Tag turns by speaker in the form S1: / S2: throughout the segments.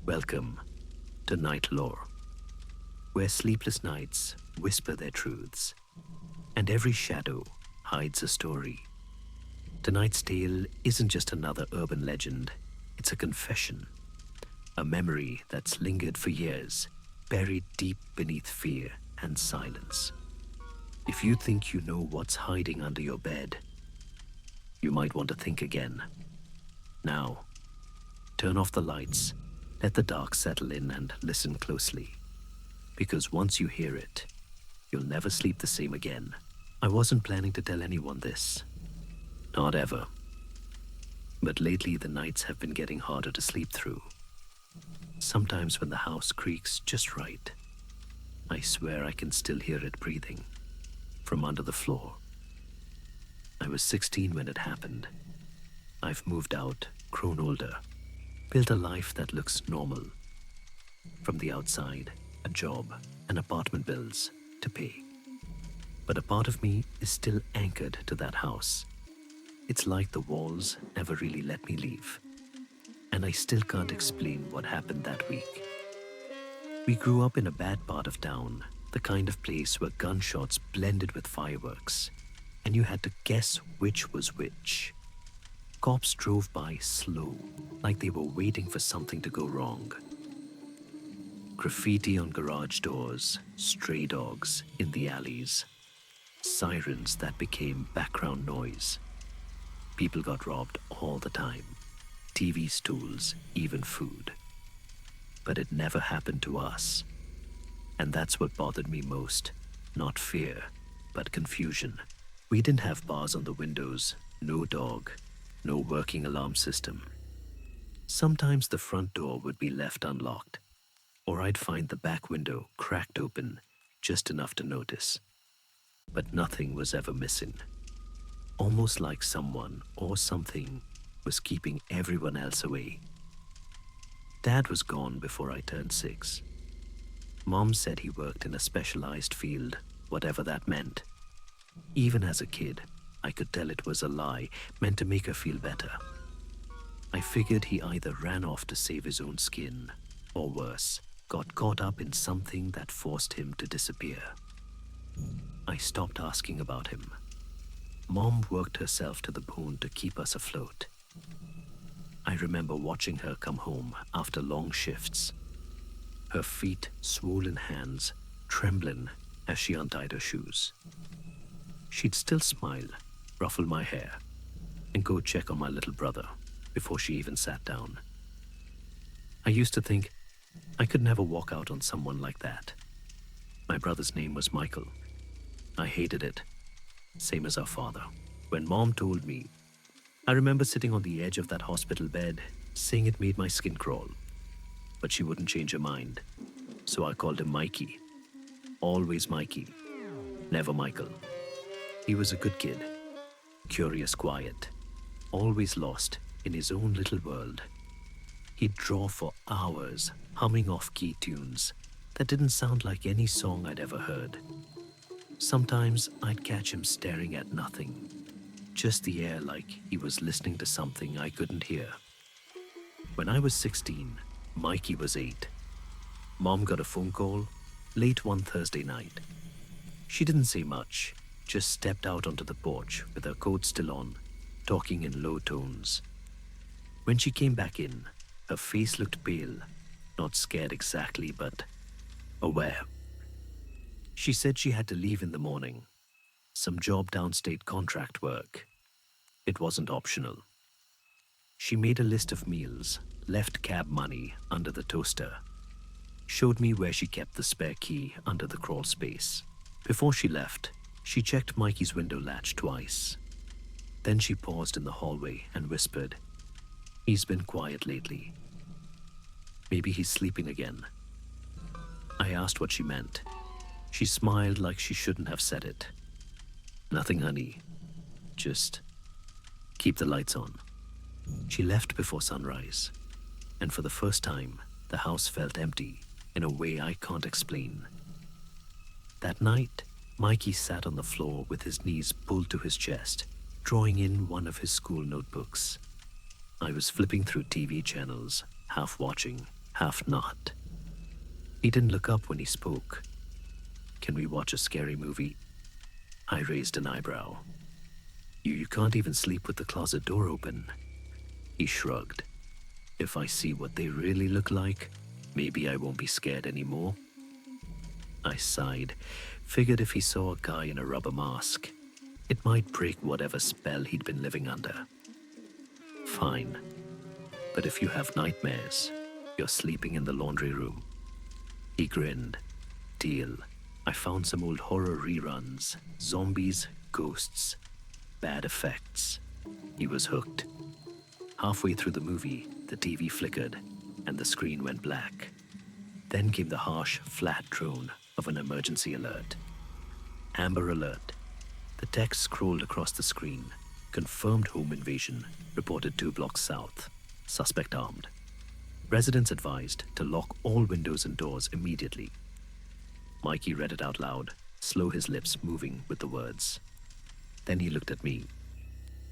S1: Welcome to NightLore, where sleepless nights whisper their truths, and every shadow hides a story. Tonight's tale isn't just another urban legend, it's a confession, a memory that's lingered for years, buried deep beneath fear and silence. If you think you know what's hiding under your bed, you might want to think again. Now, turn off the lights, let the dark settle in, and listen closely. Because once you hear it, you'll never sleep the same again. I wasn't planning to tell anyone this. Not ever. But lately the nights have been getting harder to sleep through. Sometimes when the house creaks just right, I swear I can still hear it breathing from under the floor. I was 16 when it happened. I've moved out, grown older, built a life that looks normal. From the outside, a job and apartment bills to pay. But a part of me is still anchored to that house. It's like the walls never really let me leave. And I still can't explain what happened that week. We grew up in a bad part of town, the kind of place where gunshots blended with fireworks, and you had to guess which was which. Cops drove by slow, like they were waiting for something to go wrong. Graffiti on garage doors, stray dogs in the alleys, sirens that became background noise. People got robbed all the time. TV stools, even food. But it never happened to us. And that's what bothered me most. Not fear, but confusion. We didn't have bars on the windows, no dog, no working alarm system. Sometimes the front door would be left unlocked, or I'd find the back window cracked open just enough to notice. But nothing was ever missing. Almost like someone or something was keeping everyone else away. Dad was gone before I turned 6. Mom said he worked in a specialized field, whatever that meant. Even as a kid, I could tell it was a lie, meant to make her feel better. I figured he either ran off to save his own skin, or worse, got caught up in something that forced him to disappear. I stopped asking about him. Mom worked herself to the bone to keep us afloat. I remember watching her come home after long shifts, her feet, swollen hands, trembling as she untied her shoes. She'd still smile, ruffle my hair, and go check on my little brother before she even sat down. I used to think I could never walk out on someone like that. My brother's name was Michael. I hated it, same as our father. When Mom told me, I remember sitting on the edge of that hospital bed, saying it made my skin crawl. But she wouldn't change her mind, so I called him Mikey. Always Mikey, never Michael. He was a good kid, curious, quiet, always lost in his own little world. He'd draw for hours, humming off-key tunes that didn't sound like any song I'd ever heard. Sometimes I'd catch him staring at nothing, just the air, like he was listening to something I couldn't hear. When I was 16, Mikey was 8. Mom got a phone call late one Thursday night. She didn't say much, just stepped out onto the porch with her coat still on, talking in low tones. When she came back in, her face looked pale, not scared exactly, but aware. She said she had to leave in the morning. Some job downstate contract work. It wasn't optional. She made a list of meals, left cab money under the toaster, showed me where she kept the spare key under the crawl space. Before she left, she checked Mikey's window latch twice. Then she paused in the hallway and whispered, "He's been quiet lately. Maybe he's sleeping again." I asked what she meant. She smiled like she shouldn't have said it. "Nothing, honey. Just keep the lights on." She left before sunrise, and for the first time, the house felt empty in a way I can't explain. That night, Mikey sat on the floor with his knees pulled to his chest, drawing in one of his school notebooks. I was flipping through TV channels, half watching, half not. He didn't look up when he spoke. Can we watch a scary movie? I raised an eyebrow. You can't even sleep with the closet door open. He shrugged. If I see what they really look like, maybe I won't be scared anymore. I sighed, figured if he saw a guy in a rubber mask, it might break whatever spell he'd been living under. Fine. But if you have nightmares, you're sleeping in the laundry room. He grinned. Deal. I found some old horror reruns, zombies, ghosts, bad effects. He was hooked. Halfway through the movie, the TV flickered and the screen went black. Then came the harsh, flat drone of an emergency alert. Amber Alert. The text scrolled across the screen. Confirmed home invasion, reported 2 blocks south. Suspect armed. Residents advised to lock all windows and doors immediately. Mikey read it out loud, slow his lips moving with the words. Then he looked at me.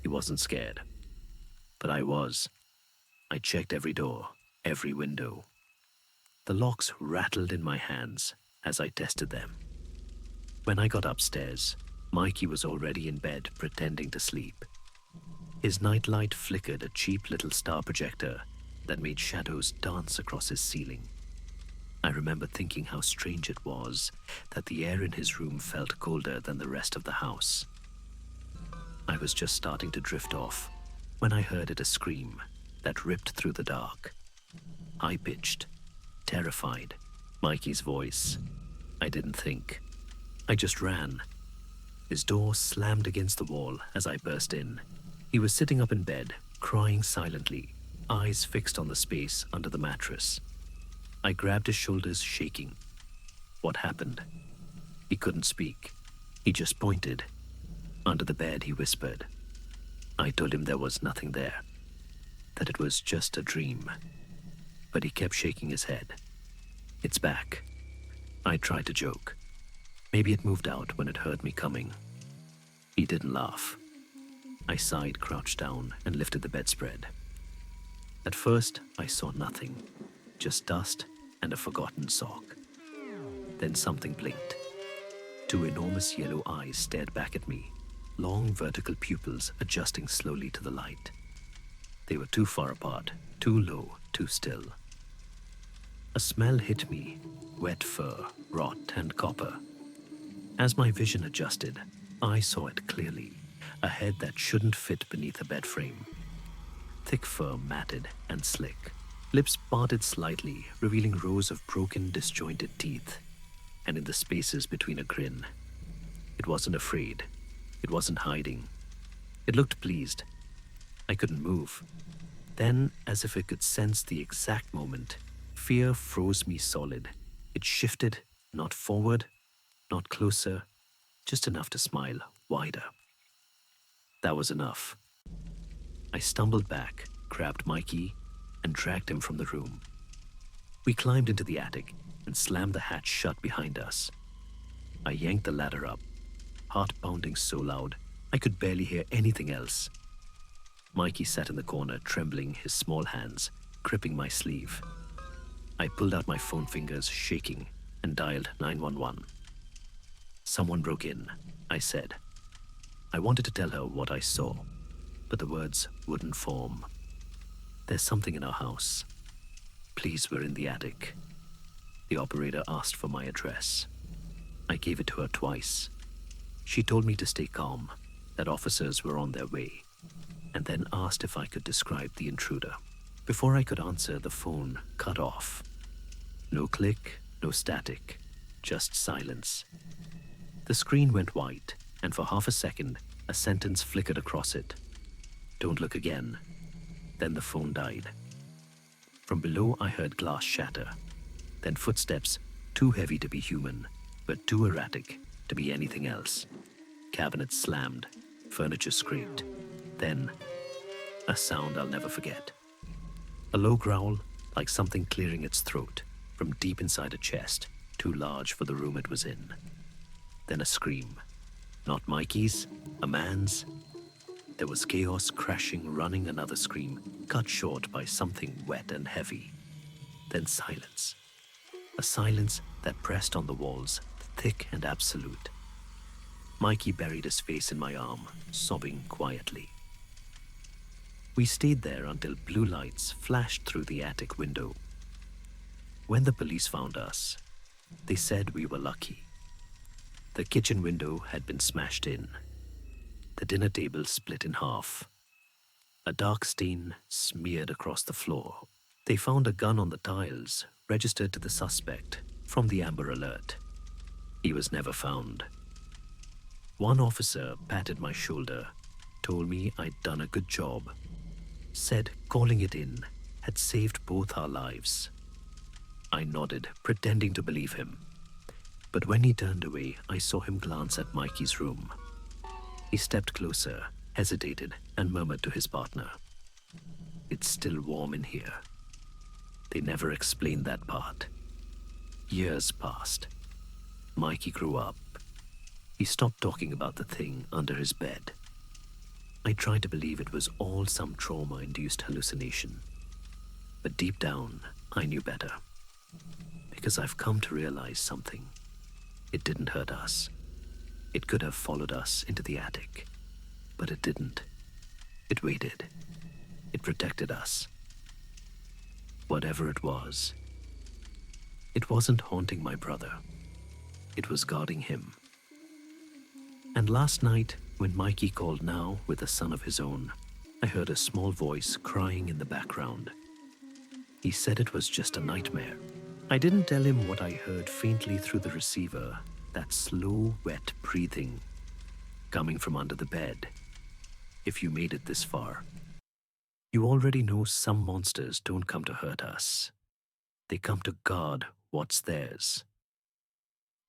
S1: He wasn't scared. But I was. I checked every door, every window. The locks rattled in my hands as I tested them. When I got upstairs, Mikey was already in bed pretending to sleep. His nightlight flickered a cheap little star projector that made shadows dance across his ceiling. I remember thinking how strange it was that the air in his room felt colder than the rest of the house. I was just starting to drift off when I heard a scream that ripped through the dark. High-pitched, terrified, Mikey's voice. I didn't think. I just ran. His door slammed against the wall as I burst in. He was sitting up in bed, crying silently, eyes fixed on the space under the mattress. I grabbed his shoulders, shaking. What happened? He couldn't speak. He just pointed. Under the bed, he whispered. I told him there was nothing there, that it was just a dream. But he kept shaking his head. It's back. I tried to joke. Maybe it moved out when it heard me coming. He didn't laugh. I sighed, crouched down, and lifted the bedspread. At first, I saw nothing, just dust and a forgotten sock. Then something blinked. 2 enormous yellow eyes stared back at me, long vertical pupils adjusting slowly to the light. They were too far apart, too low, too still. A smell hit me, wet fur, rot, and copper. As my vision adjusted, I saw it clearly, a head that shouldn't fit beneath a bed frame. Thick fur matted and slick, lips parted slightly, revealing rows of broken, disjointed teeth, and in the spaces between a grin. It wasn't afraid. It wasn't hiding. It looked pleased. I couldn't move. Then, as if it could sense the exact moment, fear froze me solid. It shifted, not forward, not closer, just enough to smile wider. That was enough. I stumbled back, grabbed Mikey, and dragged him from the room. We climbed into the attic and slammed the hatch shut behind us. I yanked the ladder up, heart pounding so loud I could barely hear anything else. Mikey sat in the corner, trembling, his small hands gripping my sleeve. I pulled out my phone, fingers shaking, and dialed 911. Someone broke in, I said. I wanted to tell her what I saw, but the words wouldn't form. There's something in our house. Please, we're in the attic. The operator asked for my address. I gave it to her twice. She told me to stay calm, that officers were on their way, and then asked if I could describe the intruder. Before I could answer, the phone cut off. No click, no static, just silence. The screen went white, and for half a second, a sentence flickered across it. Don't look again. Then the phone died. From below, I heard glass shatter. Then footsteps, too heavy to be human, but too erratic to be anything else. Cabinets slammed, furniture scraped. Then, a sound I'll never forget. A low growl, like something clearing its throat from deep inside a chest, too large for the room it was in. Then a scream. Not Mikey's, a man's. There was chaos, crashing, running, another scream, cut short by something wet and heavy. Then silence. A silence that pressed on the walls, thick and absolute. Mikey buried his face in my arm, sobbing quietly. We stayed there until blue lights flashed through the attic window. When the police found us, they said we were lucky. The kitchen window had been smashed in. The dinner table split in half. A dark stain smeared across the floor. They found a gun on the tiles, registered to the suspect from the Amber Alert. He was never found. One officer patted my shoulder, told me I'd done a good job, said calling it in had saved both our lives. I nodded, pretending to believe him. But when he turned away, I saw him glance at Mikey's room. He stepped closer, hesitated, and murmured to his partner, "It's still warm in here." They never explained that part. Years passed. Mikey grew up. He stopped talking about the thing under his bed. I tried to believe it was all some trauma-induced hallucination. But deep down, I knew better. Because I've come to realize something. It didn't hurt us. It could have followed us into the attic. But it didn't. It waited. It protected us. Whatever it was, it wasn't haunting my brother. It was guarding him. And last night, when Mikey called now with a son of his own, I heard a small voice crying in the background. He said it was just a nightmare. I didn't tell him what I heard faintly through the receiver, that slow, wet breathing coming from under the bed. If you made it this far, you already know some monsters don't come to hurt us. They come to guard what's theirs.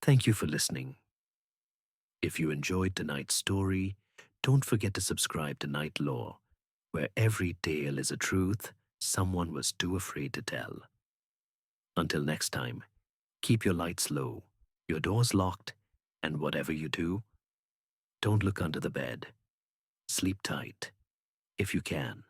S1: Thank you for listening. If you enjoyed tonight's story, don't forget to subscribe to NightLore, where every tale is a truth someone was too afraid to tell. Until next time, keep your lights low, your doors locked, and whatever you do, don't look under the bed. Sleep tight, if you can.